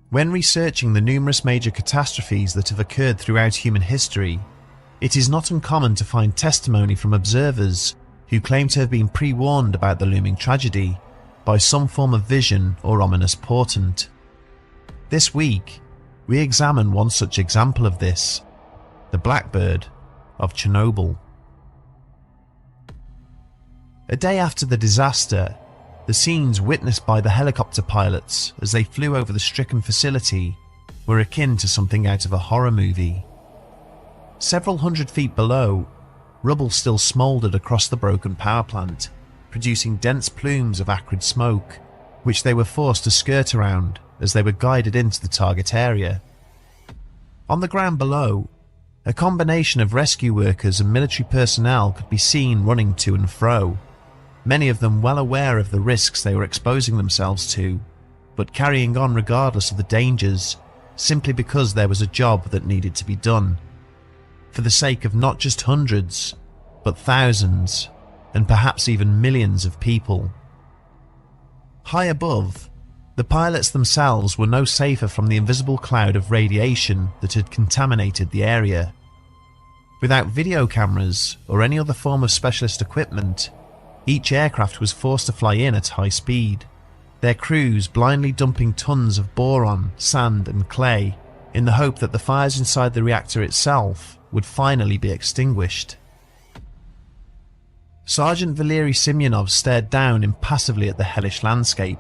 When researching the numerous major catastrophes that have occurred throughout human history, it is not uncommon to find testimony from observers who claim to have been pre-warned about the looming tragedy by some form of vision or ominous portent. This week, we examine one such example of this, the Blackbird of Chernobyl. A day after the disaster, the scenes witnessed by the helicopter pilots as they flew over the stricken facility were akin to something out of a horror movie. Several hundred feet below, rubble still smouldered across the broken power plant, producing dense plumes of acrid smoke, which they were forced to skirt around as they were guided into the target area. On the ground below, a combination of rescue workers and military personnel could be seen running to and fro, many of them well aware of the risks they were exposing themselves to, but carrying on regardless of the dangers, simply because there was a job that needed to be done, for the sake of not just hundreds, but thousands, and perhaps even millions of people. High above, the pilots themselves were no safer from the invisible cloud of radiation that had contaminated the area. Without video cameras or any other form of specialist equipment, each aircraft was forced to fly in at high speed, their crews blindly dumping tons of boron, sand and clay in the hope that the fires inside the reactor itself would finally be extinguished. Sergeant Valery Semyonov stared down impassively at the hellish landscape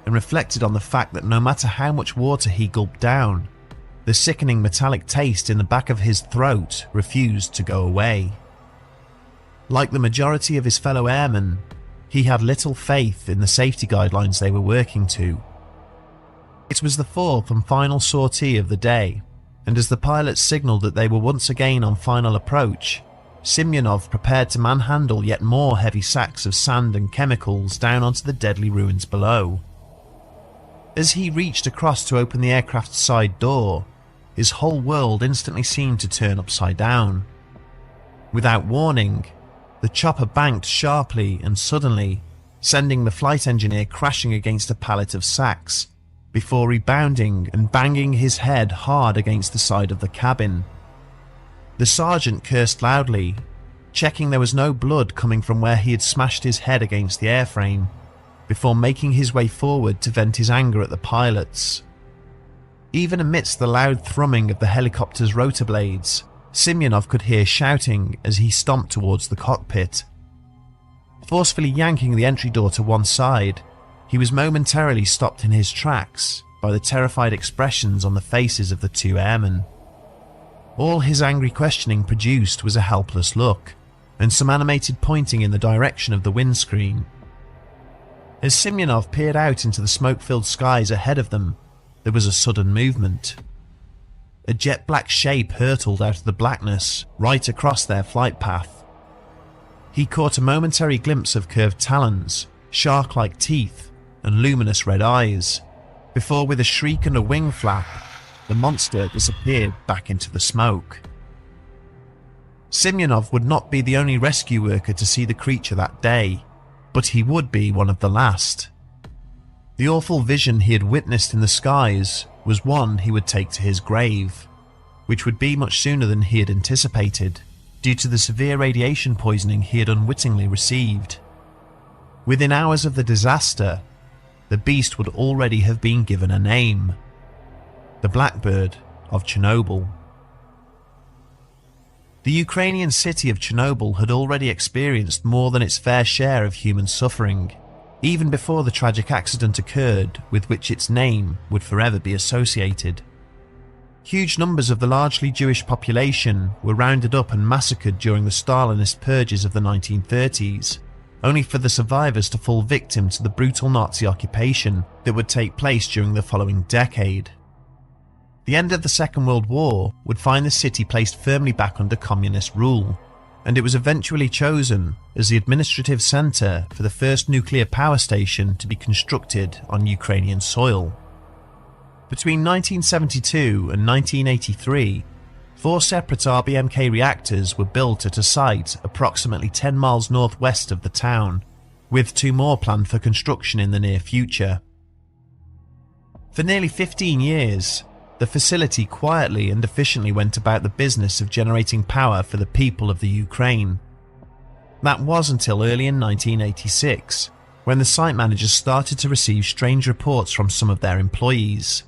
and reflected on the fact that no matter how much water he gulped down, the sickening metallic taste in the back of his throat refused to go away. Like the majority of his fellow airmen, he had little faith in the safety guidelines they were working to. It was the fourth and final sortie of the day, and as the pilots signalled that they were once again on final approach, Semyonov prepared to manhandle yet more heavy sacks of sand and chemicals down onto the deadly ruins below. As he reached across to open the aircraft's side door, his whole world instantly seemed to turn upside down. Without warning, the chopper banked sharply and suddenly, sending the flight engineer crashing against a pallet of sacks, before rebounding and banging his head hard against the side of the cabin. The sergeant cursed loudly, checking there was no blood coming from where he had smashed his head against the airframe, before making his way forward to vent his anger at the pilots. Even amidst the loud thrumming of the helicopter's rotor blades, Semyonov could hear shouting as he stomped towards the cockpit. Forcefully yanking the entry door to one side, he was momentarily stopped in his tracks by the terrified expressions on the faces of the two airmen. All his angry questioning produced was a helpless look, and some animated pointing in the direction of the windscreen. As Semyonov peered out into the smoke-filled skies ahead of them, there was a sudden movement. A jet-black shape hurtled out of the blackness right across their flight path. He caught a momentary glimpse of curved talons, shark-like teeth, and luminous red eyes, before with a shriek and a wing flap, the monster disappeared back into the smoke. Semyonov would not be the only rescue worker to see the creature that day, but he would be one of the last. The awful vision he had witnessed in the skies was one he would take to his grave, which would be much sooner than he had anticipated, due to the severe radiation poisoning he had unwittingly received. Within hours of the disaster, the beast would already have been given a name: the Blackbird of Chernobyl. The Ukrainian city of Chernobyl had already experienced more than its fair share of human suffering, even before the tragic accident occurred with which its name would forever be associated. Huge numbers of the largely Jewish population were rounded up and massacred during the Stalinist purges of the 1930s, only for the survivors to fall victim to the brutal Nazi occupation that would take place during the following decade. The end of the Second World War would find the city placed firmly back under communist rule, and it was eventually chosen as the administrative centre for the first nuclear power station to be constructed on Ukrainian soil. Between 1972 and 1983, 4 separate RBMK reactors were built at a site approximately 10 miles northwest of the town, with 2 more planned for construction in the near future. For nearly 15 years, the facility quietly and efficiently went about the business of generating power for the people of the Ukraine. That was until early in 1986, when the site managers started to receive strange reports from some of their employees.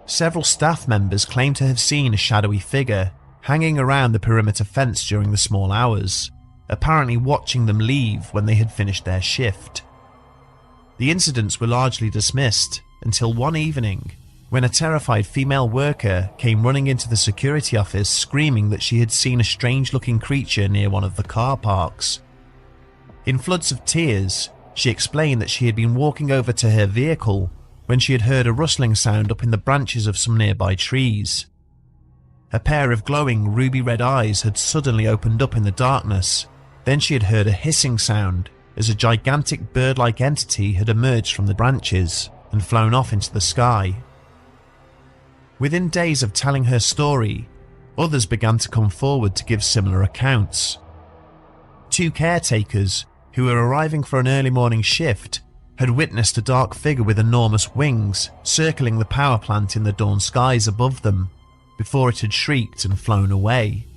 Several staff members claimed to have seen a shadowy figure hanging around the perimeter fence during the small hours, apparently watching them leave when they had finished their shift. The incidents were largely dismissed until one evening, when a terrified female worker came running into the security office screaming that she had seen a strange-looking creature near one of the car parks. In floods of tears, she explained that she had been walking over to her vehicle when she had heard a rustling sound up in the branches of some nearby trees. A pair of glowing ruby-red eyes had suddenly opened up in the darkness. Then she had heard a hissing sound as a gigantic bird-like entity had emerged from the branches and flown off into the sky. Within days of telling her story, others began to come forward to give similar accounts. 2 caretakers, who were arriving for an early morning shift, had witnessed a dark figure with enormous wings circling the power plant in the dawn skies above them, before it had shrieked and flown away.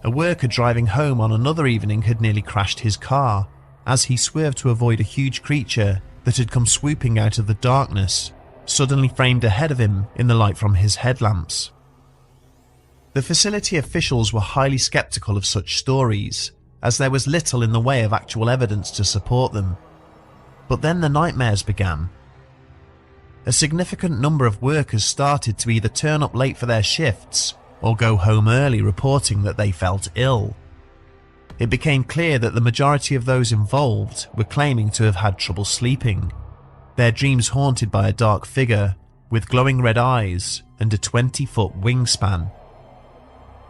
A worker driving home on another evening had nearly crashed his car as he swerved to avoid a huge creature that had come swooping out of the darkness, suddenly framed ahead of him in the light from his headlamps. The facility officials were highly skeptical of such stories, as there was little in the way of actual evidence to support them. But then the nightmares began. A significant number of workers started to either turn up late for their shifts or go home early reporting that they felt ill. It became clear that the majority of those involved were claiming to have had trouble sleeping, their dreams haunted by a dark figure with glowing red eyes and a 20-foot wingspan.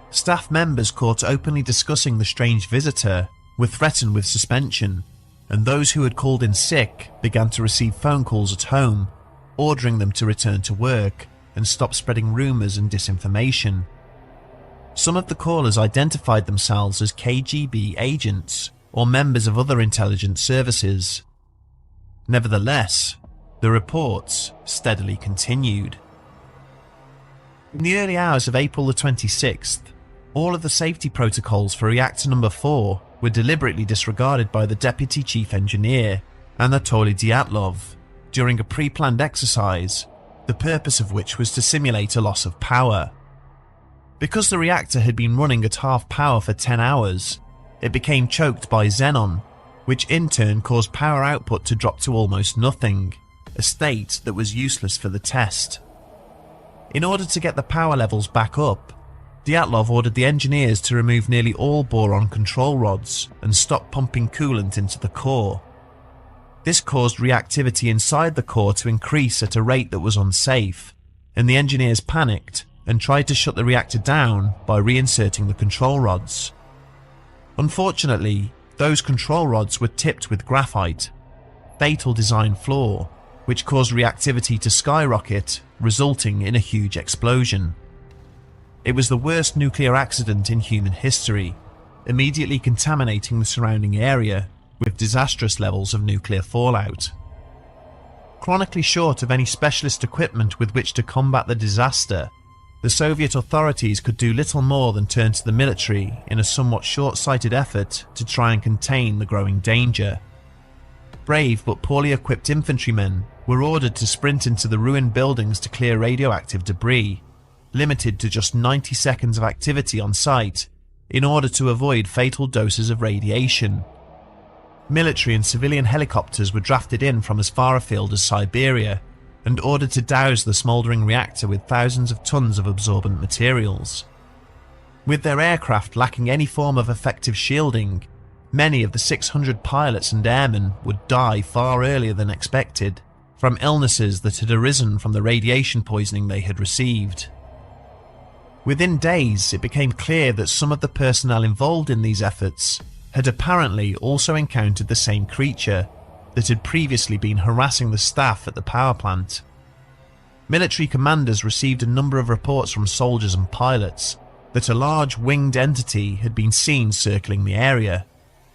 Staff members caught openly discussing the strange visitor were threatened with suspension, and those who had called in sick began to receive phone calls at home, ordering them to return to work and stop spreading rumours and disinformation. Some of the callers identified themselves as KGB agents or members of other intelligence services. Nevertheless, the reports steadily continued. In the early hours of April the 26th, all of the safety protocols for reactor number 4 were deliberately disregarded by the Deputy Chief Engineer, Anatoly Dyatlov, during a pre-planned exercise, the purpose of which was to simulate a loss of power. Because the reactor had been running at half power for 10 hours, it became choked by xenon, which in turn caused power output to drop to almost nothing, a state that was useless for the test. In order to get the power levels back up, Dyatlov ordered the engineers to remove nearly all boron control rods and stop pumping coolant into the core. This caused reactivity inside the core to increase at a rate that was unsafe, and the engineers panicked and tried to shut the reactor down by reinserting the control rods. Unfortunately, those control rods were tipped with graphite, fatal design flaw, which caused reactivity to skyrocket, resulting in a huge explosion. It was the worst nuclear accident in human history, immediately contaminating the surrounding area with disastrous levels of nuclear fallout. Chronically short of any specialist equipment with which to combat the disaster, the Soviet authorities could do little more than turn to the military in a somewhat short-sighted effort to try and contain the growing danger. Brave but poorly equipped infantrymen were ordered to sprint into the ruined buildings to clear radioactive debris, limited to just 90 seconds of activity on site in order to avoid fatal doses of radiation. Military and civilian helicopters were drafted in from as far afield as Siberia and ordered to douse the smouldering reactor with thousands of tons of absorbent materials. With their aircraft lacking any form of effective shielding, many of the 600 pilots and airmen would die far earlier than expected from illnesses that had arisen from the radiation poisoning they had received. Within days, it became clear that some of the personnel involved in these efforts had apparently also encountered the same creature that had previously been harassing the staff at the power plant. Military commanders received a number of reports from soldiers and pilots that a large winged entity had been seen circling the area,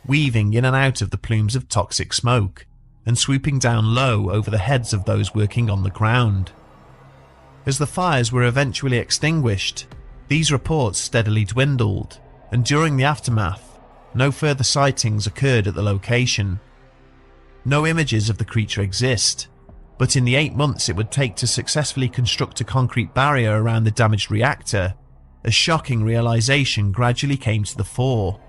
weaving in and out of the plumes of toxic smoke, and swooping down low over the heads of those working on the ground. As the fires were eventually extinguished, these reports steadily dwindled, and during the aftermath, no further sightings occurred at the location. No images of the creature exist, but in the 8 months it would take to successfully construct a concrete barrier around the damaged reactor, a shocking realization gradually came to the fore.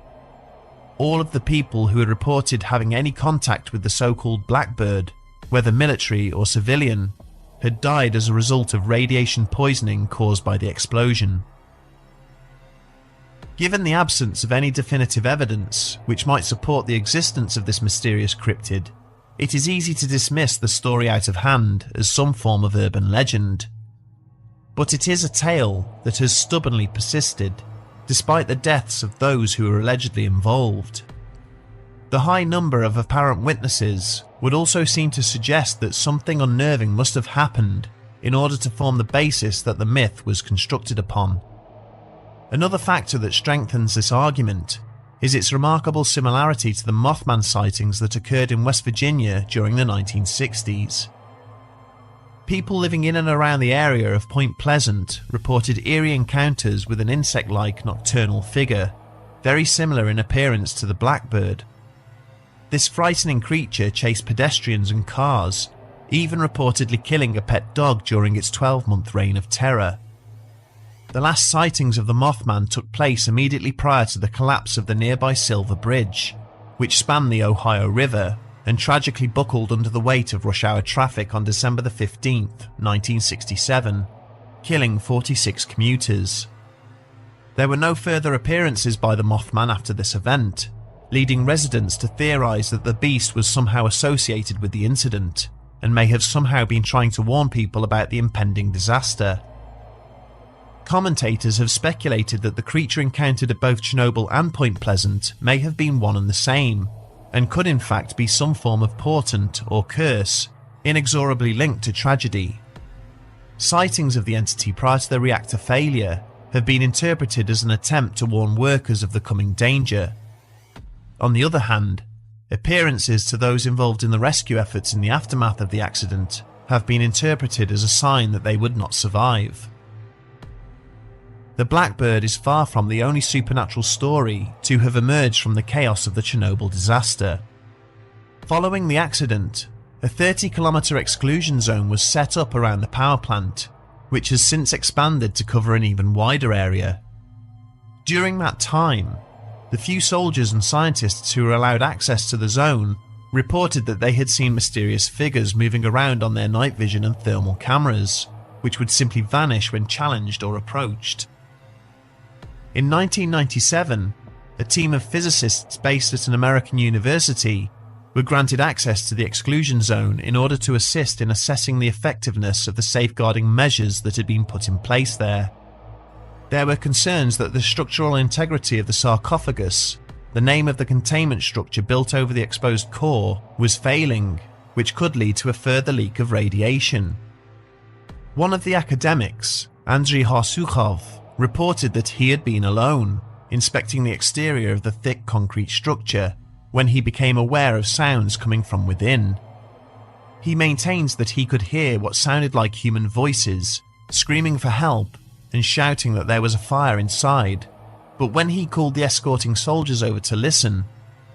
All of the people who had reported having any contact with the so-called Blackbird, whether military or civilian, had died as a result of radiation poisoning caused by the explosion. Given the absence of any definitive evidence which might support the existence of this mysterious cryptid, it is easy to dismiss the story out of hand as some form of urban legend. But it is a tale that has stubbornly persisted, despite the deaths of those who were allegedly involved. The high number of apparent witnesses would also seem to suggest that something unnerving must have happened in order to form the basis that the myth was constructed upon. Another factor that strengthens this argument is its remarkable similarity to the Mothman sightings that occurred in West Virginia during the 1960s. People living in and around the area of Point Pleasant reported eerie encounters with an insect-like nocturnal figure, very similar in appearance to the Blackbird. This frightening creature chased pedestrians and cars, even reportedly killing a pet dog during its 12-month reign of terror. The last sightings of the Mothman took place immediately prior to the collapse of the nearby Silver Bridge, which spanned the Ohio River and tragically buckled under the weight of rush hour traffic on December 15, 1967, killing 46 commuters. There were no further appearances by the Mothman after this event, leading residents to theorize that the beast was somehow associated with the incident and may have somehow been trying to warn people about the impending disaster. Commentators have speculated that the creature encountered at both Chernobyl and Point Pleasant may have been one and the same, and could in fact be some form of portent or curse, inexorably linked to tragedy. Sightings of the entity prior to the reactor failure have been interpreted as an attempt to warn workers of the coming danger. On the other hand, appearances to those involved in the rescue efforts in the aftermath of the accident have been interpreted as a sign that they would not survive. The Blackbird is far from the only supernatural story to have emerged from the chaos of the Chernobyl disaster. Following the accident, a 30-kilometre exclusion zone was set up around the power plant, which has since expanded to cover an even wider area. During that time, the few soldiers and scientists who were allowed access to the zone reported that they had seen mysterious figures moving around on their night vision and thermal cameras, which would simply vanish when challenged or approached. In 1997, a team of physicists based at an American university were granted access to the exclusion zone in order to assist in assessing the effectiveness of the safeguarding measures that had been put in place there. There were concerns that the structural integrity of the sarcophagus, the name of the containment structure built over the exposed core, was failing, which could lead to a further leak of radiation. One of the academics, Andrei Harsukhov, reported that he had been alone, inspecting the exterior of the thick concrete structure, when he became aware of sounds coming from within. He maintains that he could hear what sounded like human voices, screaming for help and shouting that there was a fire inside, but when he called the escorting soldiers over to listen,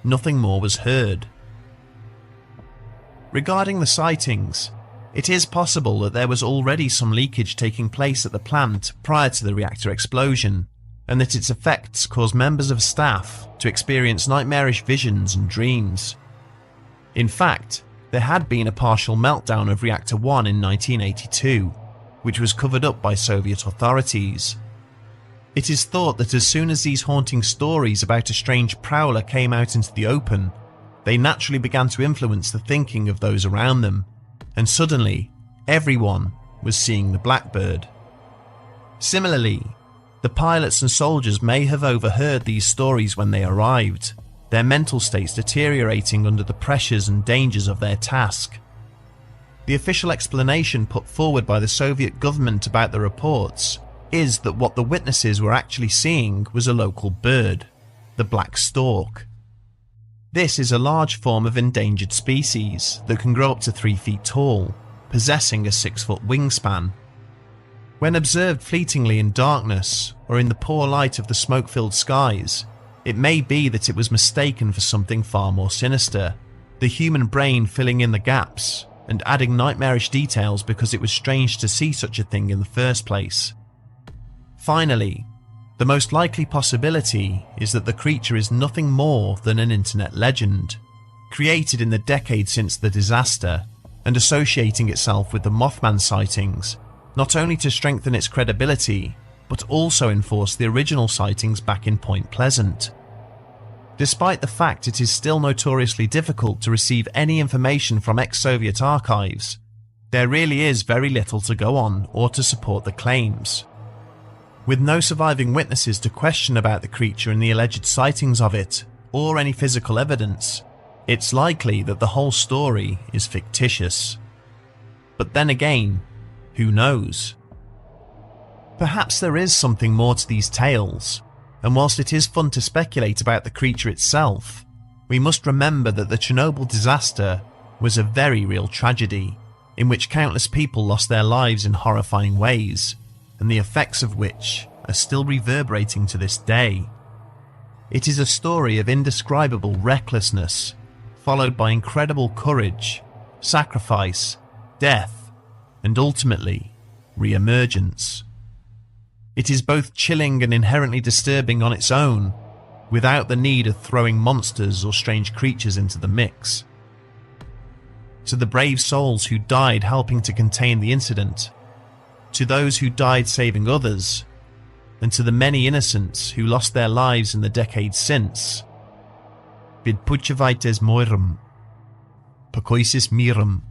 nothing more was heard. Regarding the sightings, it is possible that there was already some leakage taking place at the plant prior to the reactor explosion, and that its effects caused members of staff to experience nightmarish visions and dreams. In fact, there had been a partial meltdown of Reactor 1 in 1982, which was covered up by Soviet authorities. It is thought that as soon as these haunting stories about a strange prowler came out into the open, they naturally began to influence the thinking of those around them, and suddenly, everyone was seeing the Blackbird. Similarly, the pilots and soldiers may have overheard these stories when they arrived, their mental states deteriorating under the pressures and dangers of their task. The official explanation put forward by the Soviet government about the reports is that what the witnesses were actually seeing was a local bird, the black stork. This is a large form of endangered species that can grow up to 3 feet tall, possessing a 6-foot wingspan. When observed fleetingly in darkness or in the poor light of the smoke-filled skies, it may be that it was mistaken for something far more sinister, the human brain filling in the gaps and adding nightmarish details because it was strange to see such a thing in the first place. Finally, the most likely possibility is that the creature is nothing more than an internet legend, created in the decade since the disaster and associating itself with the Mothman sightings, not only to strengthen its credibility, but also enforce the original sightings back in Point Pleasant. Despite the fact it is still notoriously difficult to receive any information from ex-Soviet archives, there really is very little to go on or to support the claims. With no surviving witnesses to question about the creature and the alleged sightings of it, or any physical evidence, it's likely that the whole story is fictitious. But then again, who knows? Perhaps there is something more to these tales, and whilst it is fun to speculate about the creature itself, we must remember that the Chernobyl disaster was a very real tragedy, in which countless people lost their lives in horrifying ways, and the effects of which are still reverberating to this day. It is a story of indescribable recklessness, followed by incredible courage, sacrifice, death, and ultimately, re-emergence. It is both chilling and inherently disturbing on its own, without the need of throwing monsters or strange creatures into the mix. To the brave souls who died helping to contain the incident, to those who died saving others, and to the many innocents who lost their lives in the decades since, vid puchevaites moirum, pacoisis mirum.